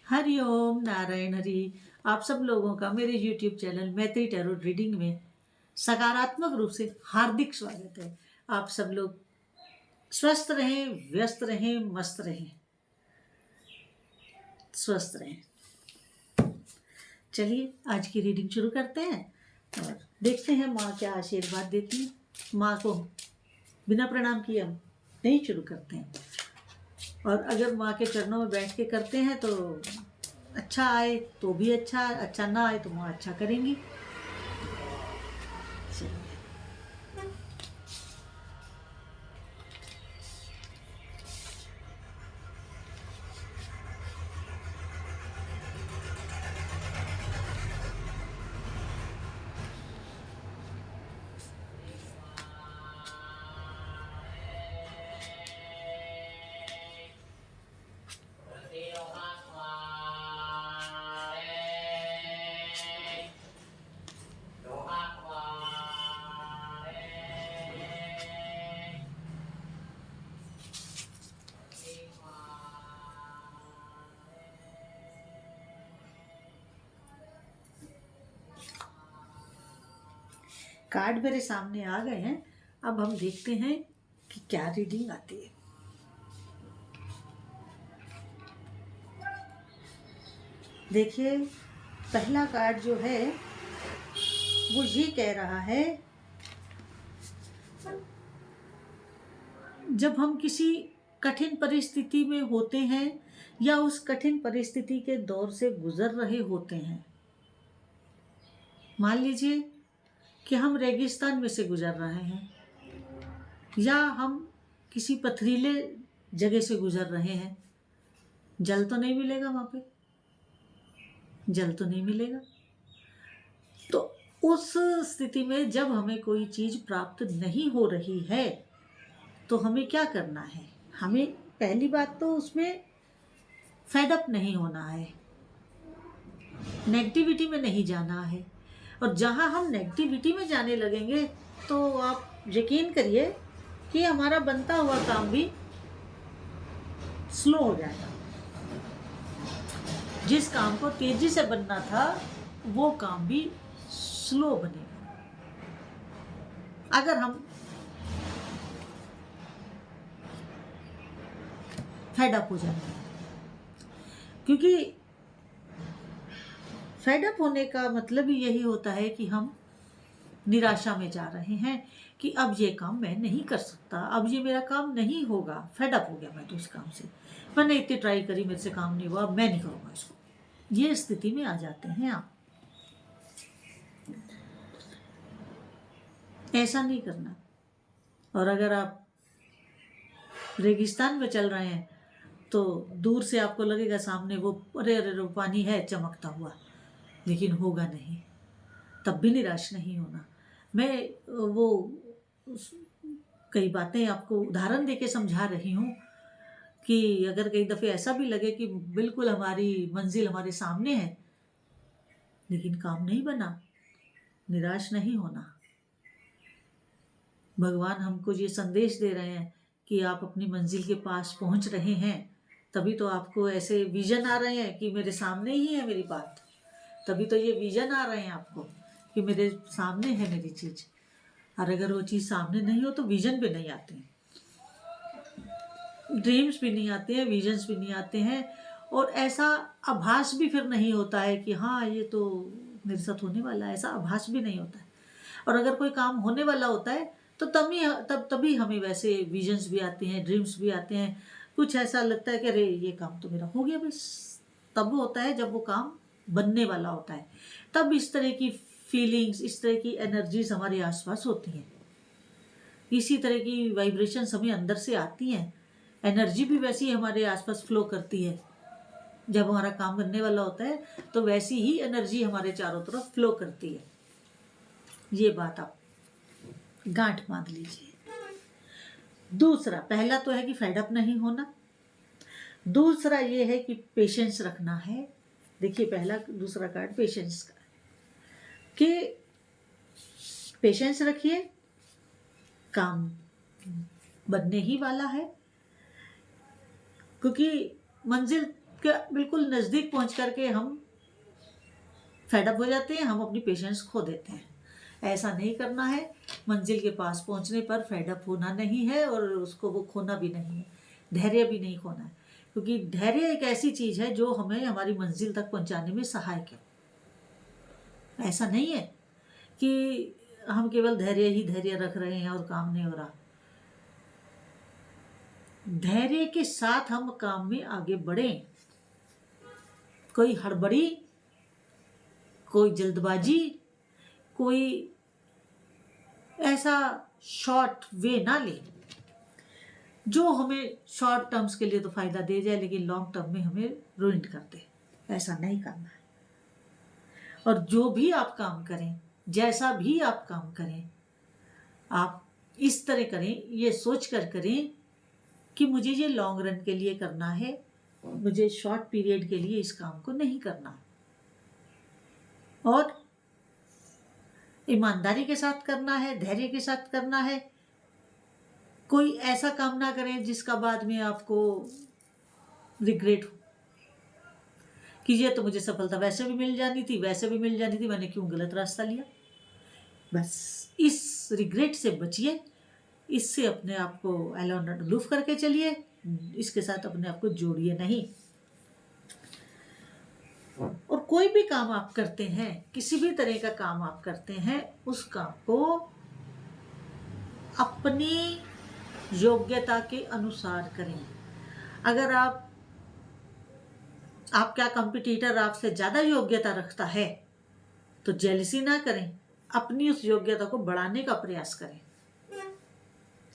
हरिओम नारायण हरि। आप सब लोगों का मेरे YouTube चैनल मैत्री टैरो रीडिंग में सकारात्मक रूप से हार्दिक स्वागत है। आप सब लोग स्वस्थ रहें, व्यस्त रहें, मस्त रहें, स्वस्थ रहें। चलिए आज की रीडिंग शुरू करते हैं और देखते हैं माँ क्या आशीर्वाद देती है। माँ को बिना प्रणाम किए हम नहीं शुरू करते हैं, और अगर माँ के चरणों में बैठ के करते हैं तो अच्छा आए तो भी अच्छा, अच्छा ना आए तो माँ अच्छा करेंगी। कार्ड मेरे सामने आ गए हैं। अब हम देखते हैं कि क्या रीडिंग आती है। देखिए, पहला कार्ड जो है वो ये कह रहा है, जब हम किसी कठिन परिस्थिति में होते हैं या उस कठिन परिस्थिति के दौर से गुजर रहे होते हैं, मान लीजिए कि हम रेगिस्तान में से गुजर रहे हैं या हम किसी पथरीले जगह से गुजर रहे हैं। जल तो नहीं मिलेगा वहां पे, जल तो नहीं मिलेगा। तो उस स्थिति में जब हमें कोई चीज प्राप्त नहीं हो रही है तो हमें क्या करना है? हमें पहली बात तो उसमें फेड अप नहीं होना है, नेगेटिविटी में नहीं जाना है। और जहां हम नेगेटिविटी में जाने लगेंगे तो आप यकीन करिए कि हमारा बनता हुआ काम भी स्लो हो जाएगा। जिस काम को तेजी से बनना था वो काम भी स्लो बनेगा अगर हम फेड अप हो जाते हैं। क्योंकि फेड अप होने का मतलब ही यही होता है कि हम निराशा में जा रहे हैं कि अब ये काम मैं नहीं कर सकता, अब ये मेरा काम नहीं होगा। फेड अप हो गया मैं तो उस काम से, मैंने इतनी ट्राई करी, मेरे से काम नहीं हुआ, अब मैं नहीं करूँगा इसको। ये स्थिति में आ जाते हैं आप। ऐसा नहीं करना। और अगर आप रेगिस्तान में चल रहे हैं तो दूर से आपको लगेगा सामने वो अरे अरे वो पानी है चमकता हुआ, लेकिन होगा नहीं, तब भी निराश नहीं होना। मैं वो कई बातें आपको उदाहरण देके समझा रही हूँ कि अगर कई दफ़े ऐसा भी लगे कि बिल्कुल हमारी मंजिल हमारे सामने है लेकिन काम नहीं बना, निराश नहीं होना। भगवान हमको ये संदेश दे रहे हैं कि आप अपनी मंजिल के पास पहुंच रहे हैं, तभी तो आपको ऐसे विजन आ रहे हैं कि मेरे सामने ही है मेरी बात। तभी तो ये विजन आ रहे हैं आपको कि मेरे सामने है मेरी चीज। और अगर वो चीज सामने नहीं हो तो विजन भी नहीं आते हैं, ड्रीम्स भी नहीं आते हैं, विजन्स भी नहीं आते हैं, और ऐसा आभास भी फिर नहीं होता है कि हाँ ये तो मेरे साथ होने वाला है। ऐसा आभास भी नहीं होता है। और अगर कोई काम होने वाला होता है तो तभी हमें वैसे विजन्स भी आते हैं, ड्रीम्स भी आते हैं। कुछ ऐसा लगता है कि अरे ये काम तो मेरा हो गया बस। तब होता है जब वो काम बनने वाला होता है, तब इस तरह की फीलिंग्स, इस तरह की एनर्जीज हमारे आसपास होती हैं, इसी तरह की वाइब्रेशंस हमें अंदर से आती हैं। एनर्जी भी वैसी हमारे आसपास फ्लो करती है। जब हमारा काम बनने वाला होता है तो वैसी ही एनर्जी हमारे चारों तरफ फ्लो करती है। ये बात आप गांठ बांध लीजिए। दूसरा, पहला तो है कि फेड अप नहीं होना। दूसरा ये है कि पेशेंस रखना है। देखिए पहला दूसरा कार्ड पेशेंस का, कि पेशेंस रखिए, काम बनने ही वाला है। क्योंकि मंजिल के बिल्कुल नज़दीक पहुंच करके हम फेड अप हो जाते हैं, हम अपनी पेशेंस खो देते हैं। ऐसा नहीं करना है। मंजिल के पास पहुंचने पर फेड अप होना नहीं है और उसको वो खोना भी नहीं है, धैर्य भी नहीं खोना है, क्योंकि धैर्य एक ऐसी चीज़ है जो हमें हमारी मंजिल तक पहुंचाने में सहायक है। ऐसा नहीं है कि हम केवल धैर्य ही धैर्य रख रहे हैं और काम नहीं हो रहा। धैर्य के साथ हम काम में आगे बढ़ें। कोई हड़बड़ी, कोई जल्दबाजी, कोई ऐसा शॉर्ट वे ना ले जो हमें शॉर्ट टर्म्स के लिए तो फायदा दे जाए लेकिन लॉन्ग टर्म में हमें रुइंड कर दे। ऐसा नहीं करना है। और जो भी आप काम करें, जैसा भी आप काम करें, आप इस तरह करें, ये सोच कर करें कि मुझे ये लॉन्ग रन के लिए करना है, मुझे शॉर्ट पीरियड के लिए इस काम को नहीं करना। और ईमानदारी के साथ करना है, धैर्य के साथ करना है। कोई ऐसा काम ना करें जिसका बाद में आपको रिग्रेट हो कि ये तो मुझे सफलता वैसे भी मिल जानी थी, वैसे भी मिल जानी थी, मैंने क्यों गलत रास्ता लिया। बस इस रिग्रेट से बचिए, इससे अपने आप को अलूफ करके चलिए, इसके साथ अपने आप को जोड़िए नहीं। और कोई भी काम आप करते हैं, किसी भी तरह का काम आप करते हैं, उस काम को अपनी योग्यता के अनुसार करें। अगर आपका कंपटीटर आपसे ज़्यादा योग्यता रखता है तो जेलसी ना करें, अपनी उस योग्यता को बढ़ाने का प्रयास करें।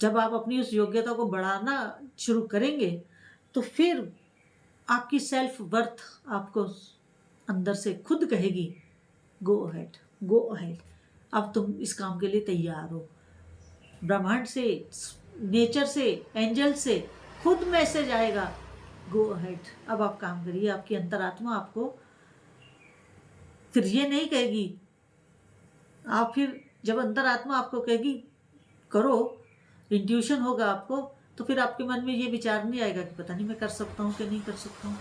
जब आप अपनी उस योग्यता को बढ़ाना शुरू करेंगे तो फिर आपकी सेल्फ वर्थ आपको अंदर से खुद कहेगी गो अहेड, गो अहेड, अब तुम इस काम के लिए तैयार हो। ब्रह्मांड से, नेचर से, एंजल से खुद मैसेज आएगा गो अहेड, अब आप काम करिए। आपकी अंतरात्मा आपको फिर ये नहीं कहेगी, आप फिर जब अंतरात्मा आपको कहेगी करो, इंट्यूशन होगा आपको, तो फिर आपके मन में ये विचार नहीं आएगा कि पता नहीं मैं कर सकता हूँ कि नहीं कर सकता हूँ,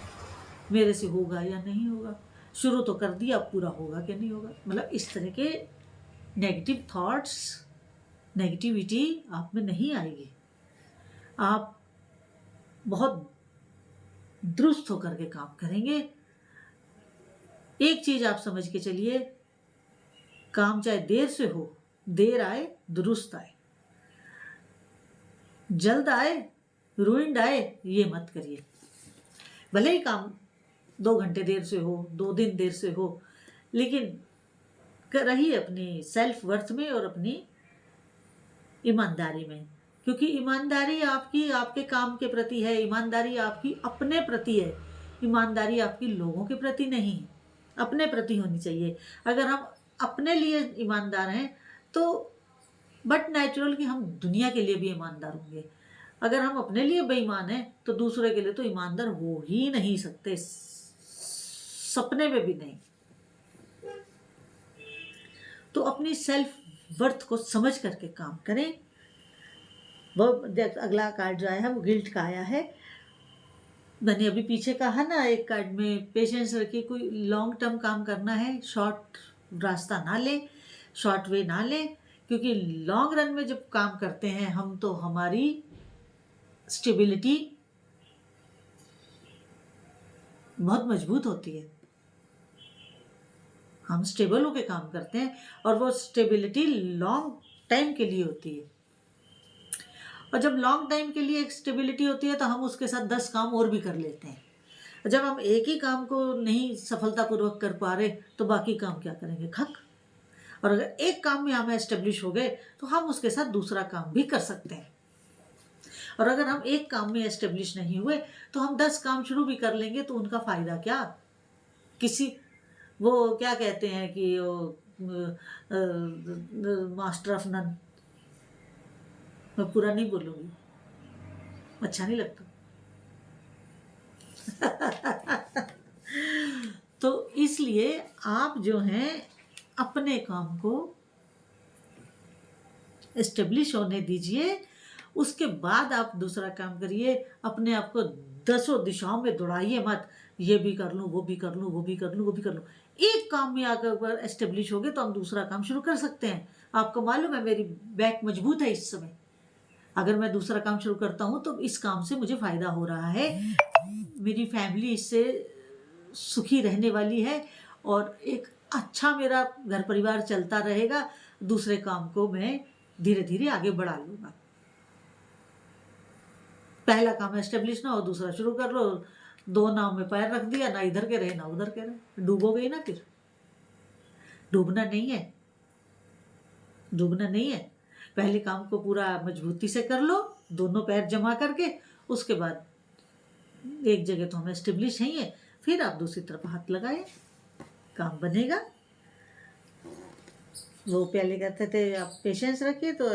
मेरे से होगा या नहीं होगा, शुरू तो कर दिया, अब पूरा होगा कि नहीं होगा। मतलब इस तरह के नेगेटिव थॉट्स, नेगेटिविटी आप में नहीं आएगी। आप बहुत दुरुस्त होकर के काम करेंगे। एक चीज आप समझ के चलिए, काम चाहे देर से हो, देर आए दुरुस्त आए, जल्द आए, रुइंड आए, ये मत करिए। भले ही काम 2 घंटे देर से हो, 2 दिन देर से हो, लेकिन रहिए अपनी सेल्फ वर्थ में और अपनी ईमानदारी में। क्योंकि ईमानदारी आपकी आपके काम के प्रति है, ईमानदारी आपकी अपने प्रति है, ईमानदारी आपकी लोगों के प्रति नहीं, अपने प्रति होनी चाहिए। अगर हम अपने लिए ईमानदार हैं तो बट नेचुरल कि हम दुनिया के लिए भी ईमानदार होंगे। अगर हम अपने लिए बेईमान हैं तो दूसरे के लिए तो ईमानदार हो ही नहीं सकते, सपने में भी नहीं। तो अपनी सेल्फ वर्थ को समझ करके काम करें। वो अगला कार्ड जो आया है वो गिल्ट का आया है। मैंने अभी पीछे कहा ना, एक कार्ड में पेशेंस रखिए। कोई लॉन्ग टर्म काम करना है, शॉर्ट रास्ता ना ले, शॉर्ट वे ना ले, क्योंकि लॉन्ग रन में जब काम करते हैं हम तो हमारी स्टेबिलिटी बहुत मजबूत होती है, हम स्टेबल होकर काम करते हैं और वो स्टेबिलिटी लॉन्ग टाइम के लिए होती है। और जब लॉन्ग टाइम के लिए एक स्टेबिलिटी होती है तो हम उसके साथ 10 काम और भी कर लेते हैं। जब हम एक ही काम को नहीं सफलतापूर्वक कर पा रहे तो बाकी काम क्या करेंगे, खक। और अगर एक काम में हम एस्टेब्लिश हो गए तो हम उसके साथ दूसरा काम भी कर सकते हैं। और अगर हम एक काम में एस्टेब्लिश नहीं हुए तो हम 10 काम शुरू भी कर लेंगे तो उनका फायदा क्या। किसी वो क्या कहते हैं कि मास्टर ऑफ नन, मैं पूरा नहीं बोलूंगी, अच्छा नहीं लगता। तो इसलिए आप जो हैं अपने काम को एस्टेब्लिश होने दीजिए, उसके बाद आप दूसरा काम करिए। अपने आप को दसों दिशाओं में दौड़ाइए मत, ये भी कर लूँ, वो भी कर लूँ, वो भी कर लूँ, वो भी कर लूँ। एक काम में अगर एस्टेब्लिश हो गए तो हम दूसरा काम शुरू कर सकते हैं। आपको मालूम है मेरी बैक मजबूत है इस समय। अगर मैं दूसरा काम शुरू करता हूँ तो इस काम से मुझे फ़ायदा हो रहा है, मेरी फैमिली इससे सुखी रहने वाली है और एक अच्छा मेरा घर परिवार चलता रहेगा। दूसरे काम को मैं धीरे धीरे आगे बढ़ा लूँगा। पहला काम एस्टेब्लिश ना हो, दूसरा शुरू कर लो। दो नाव में पैर रख दिया, ना इधर के रहे ना उधर के रहे, डूबोगे ही ना। फिर डूबना नहीं है, डूबना नहीं है। पहले काम को पूरा मजबूती से कर लो, दोनों पैर जमा करके। उसके बाद एक जगह तो हम एस्टेब्लिश हैं, फिर आप दूसरी तरफ हाथ लगाए, काम बनेगा। वो पहले कहते थे आप पेशेंस रखिए, तो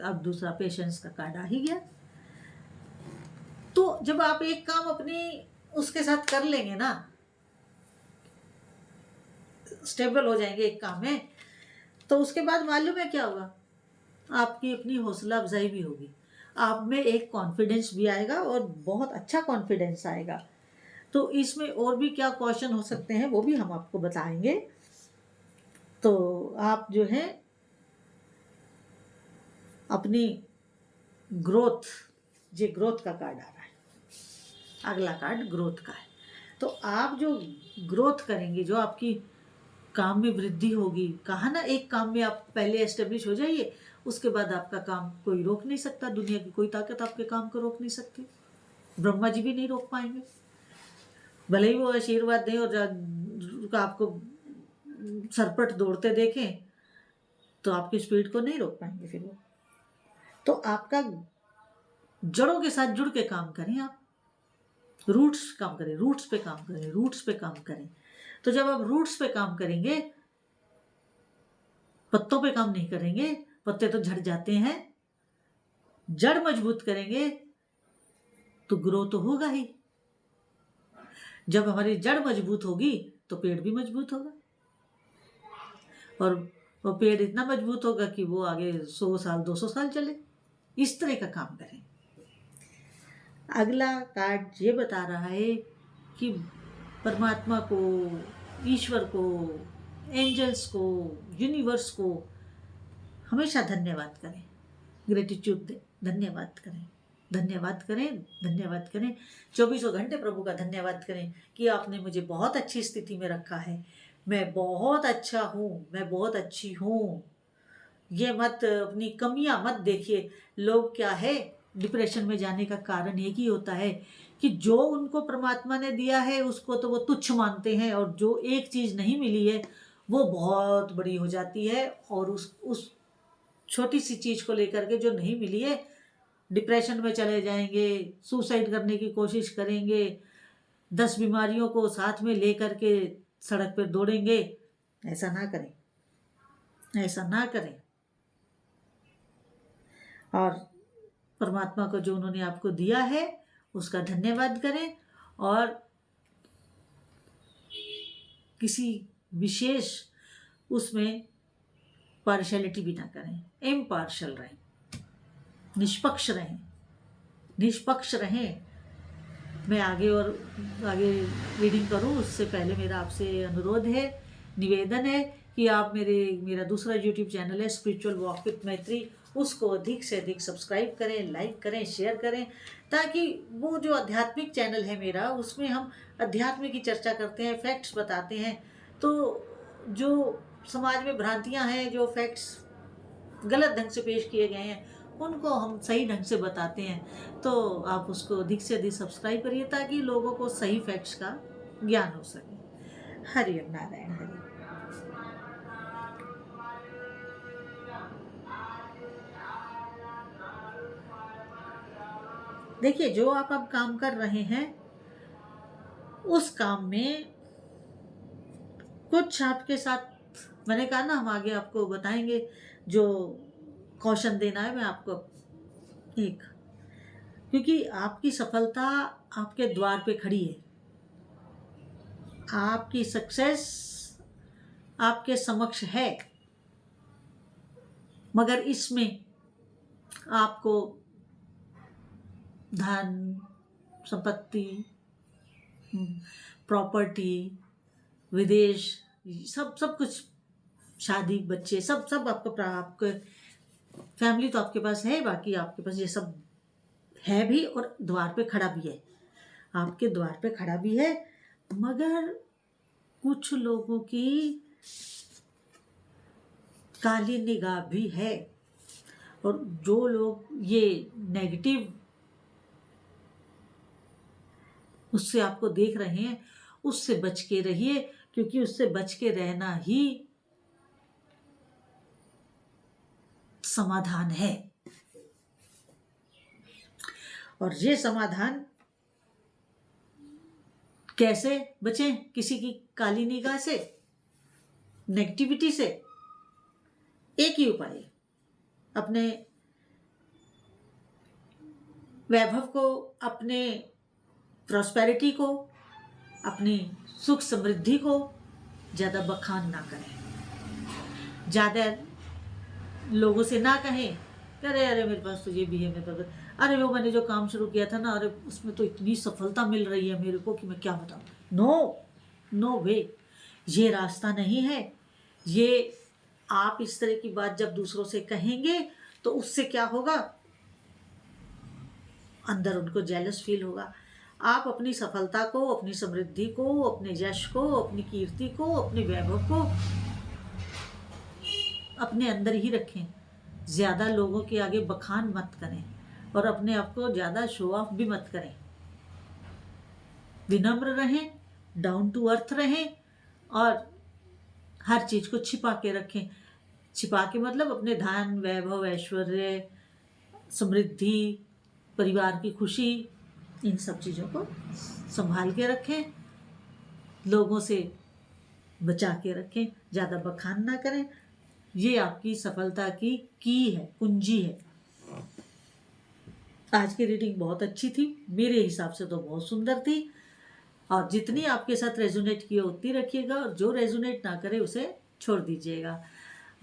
अब दूसरा पेशेंस का कार्ड आ ही गया। तो जब आप एक काम अपनी उसके साथ कर लेंगे ना, स्टेबल हो जाएंगे एक काम में, तो उसके बाद मालूम है क्या होगा, आपकी अपनी हौसला अफजाई भी होगी, आप में एक कॉन्फिडेंस भी आएगा और बहुत अच्छा कॉन्फिडेंस आएगा। तो इसमें और भी क्या क्वेश्चन हो सकते हैं वो भी हम आपको बताएंगे। तो आप जो है अपनी ग्रोथ, ये ग्रोथ का कार्ड आ रहा है, अगला कार्ड ग्रोथ का है। तो आप जो ग्रोथ करेंगे, जो आपकी काम में वृद्धि होगी, कहा ना एक काम में आप पहले एस्टेब्लिश हो जाइए, उसके बाद आपका काम कोई रोक नहीं सकता, दुनिया की कोई ताकत आपके काम को रोक नहीं सकती, ब्रह्मा जी भी नहीं रोक पाएंगे। भले ही वो आशीर्वाद दें और आपको सरपट दौड़ते देखें तो आपकी स्पीड को नहीं रोक पाएंगे फिर वो। तो आपका जड़ों के साथ जुड़ के काम करें, आप रूट्स काम करें, रूट्स पे काम करें, रूट्स पे काम करें। तो जब आप रूट्स पे काम करेंगे, पत्तों पे काम नहीं करेंगे, पत्ते तो झड़ जाते हैं। जड़ मजबूत करेंगे तो ग्रो तो होगा ही। जब हमारी जड़ मजबूत होगी तो पेड़ भी मजबूत होगा, और वो पेड़ इतना मजबूत होगा कि वो आगे 100 साल 200 साल चले। इस तरह का काम करें। अगला कार्ड ये बता रहा है कि परमात्मा को, ईश्वर को, एंजल्स को, यूनिवर्स को हमेशा धन्यवाद करें, ग्रेटिट्यूड दें, धन्यवाद करें, धन्यवाद करें, धन्यवाद करें। 24 घंटे प्रभु का धन्यवाद करें कि आपने मुझे बहुत अच्छी स्थिति में रखा है, मैं बहुत अच्छा हूँ, मैं बहुत अच्छी हूँ। ये मत, अपनी कमियां मत देखिए। लोग क्या है, डिप्रेशन में जाने का कारण एक ही होता है कि जो उनको परमात्मा ने दिया है उसको तो वो तुच्छ मानते हैं, और जो एक चीज़ नहीं मिली है वो बहुत बड़ी हो जाती है, और उस छोटी सी चीज़ को लेकर के जो नहीं मिली है डिप्रेशन में चले जाएंगे, सुसाइड करने की कोशिश करेंगे, 10 बीमारियों को साथ में लेकर के सड़क पर दौड़ेंगे। ऐसा ना करें, ऐसा ना करें। और परमात्मा को जो उन्होंने आपको दिया है उसका धन्यवाद करें, और किसी विशेष उसमें पार्शलिटी भी ना करें, इम्पार्शल रहें, निष्पक्ष रहें, निष्पक्ष रहें। मैं आगे और आगे रीडिंग करूं उससे पहले मेरा आपसे अनुरोध है, निवेदन है कि आप मेरा दूसरा YouTube चैनल है स्पिरिचुअल वॉक विद मैत्री, उसको अधिक से अधिक सब्सक्राइब करें, लाइक करें, शेयर करें, ताकि वो जो आध्यात्मिक चैनल है मेरा, उसमें हम अध्यात्म की चर्चा करते हैं, फैक्ट्स बताते हैं। तो जो समाज में भ्रांतियां हैं, जो फैक्ट्स गलत ढंग से पेश किए गए हैं, उनको हम सही ढंग से बताते हैं। तो आप उसको अधिक से अधिक सब्सक्राइब करिए ताकि लोगों को सही फैक्ट्स का ज्ञान हो सके। हरि नारायण हरि। देखिए, जो आप अब काम कर रहे हैं उस काम में कुछ आपके साथ, मैंने कहा ना हम आगे आपको बताएंगे, जो कौशन देना है मैं आपको एक, क्योंकि आपकी सफलता आपके द्वार पे खड़ी है, आपकी सक्सेस आपके समक्ष है, मगर इसमें आपको धन, संपत्ति, प्रॉपर्टी, विदेश, सब सब कुछ, शादी, बच्चे, सब सब आपके फैमिली तो आपके पास है, बाकी आपके पास ये सब है भी, और द्वार पे खड़ा भी है, आपके द्वार पे खड़ा भी है। मगर कुछ लोगों की काली निगाह भी है, और जो लोग ये नेगेटिव उससे आपको देख रहे हैं, उससे बच के रहिए, क्योंकि उससे बच के रहना ही समाधान है। और ये समाधान कैसे बचें किसी की काली निगाह से, नेगेटिविटी से? एक ही उपाय है, अपने वैभव को, अपने प्रॉस्पेरिटी को, अपनी सुख समृद्धि को ज़्यादा बखान ना करें, ज़्यादा लोगों से ना कहें अरे अरे मेरे पास तो ये भी है, मेरे पास अरे वो मैंने जो काम शुरू किया था ना, अरे उसमें तो इतनी सफलता मिल रही है मेरे को कि मैं क्या बताऊं। नो, नो वे, ये रास्ता नहीं है। ये आप इस तरह की बात जब दूसरों से कहेंगे तो उससे क्या होगा, अंदर उनको जेलस फील होगा। आप अपनी सफलता को, अपनी समृद्धि को, अपने यश को, अपनी कीर्ति को, अपने वैभव को अपने अंदर ही रखें, ज़्यादा लोगों के आगे बखान मत करें, और अपने आप को ज़्यादा शो ऑफ भी मत करें। विनम्र रहें, डाउन टू अर्थ रहें, और हर चीज़ को छिपा के रखें। छिपा के मतलब अपने धन, वैभव, ऐश्वर्य, समृद्धि, परिवार की खुशी, इन सब चीज़ों को संभाल के रखें, लोगों से बचा के रखें, ज़्यादा बखान ना करें। ये आपकी सफलता की है, कुंजी है। आज की रीडिंग बहुत अच्छी थी, मेरे हिसाब से तो बहुत सुंदर थी, और जितनी आपके साथ रेजोनेट की उतनी रखिएगा, और जो रेजोनेट ना करे उसे छोड़ दीजिएगा।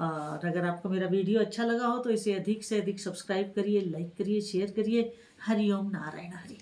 और अगर आपको मेरा वीडियो अच्छा लगा हो तो इसे अधिक से अधिक सब्सक्राइब करिए, लाइक करिए, शेयर करिए। हरि ओम नारायण हरि।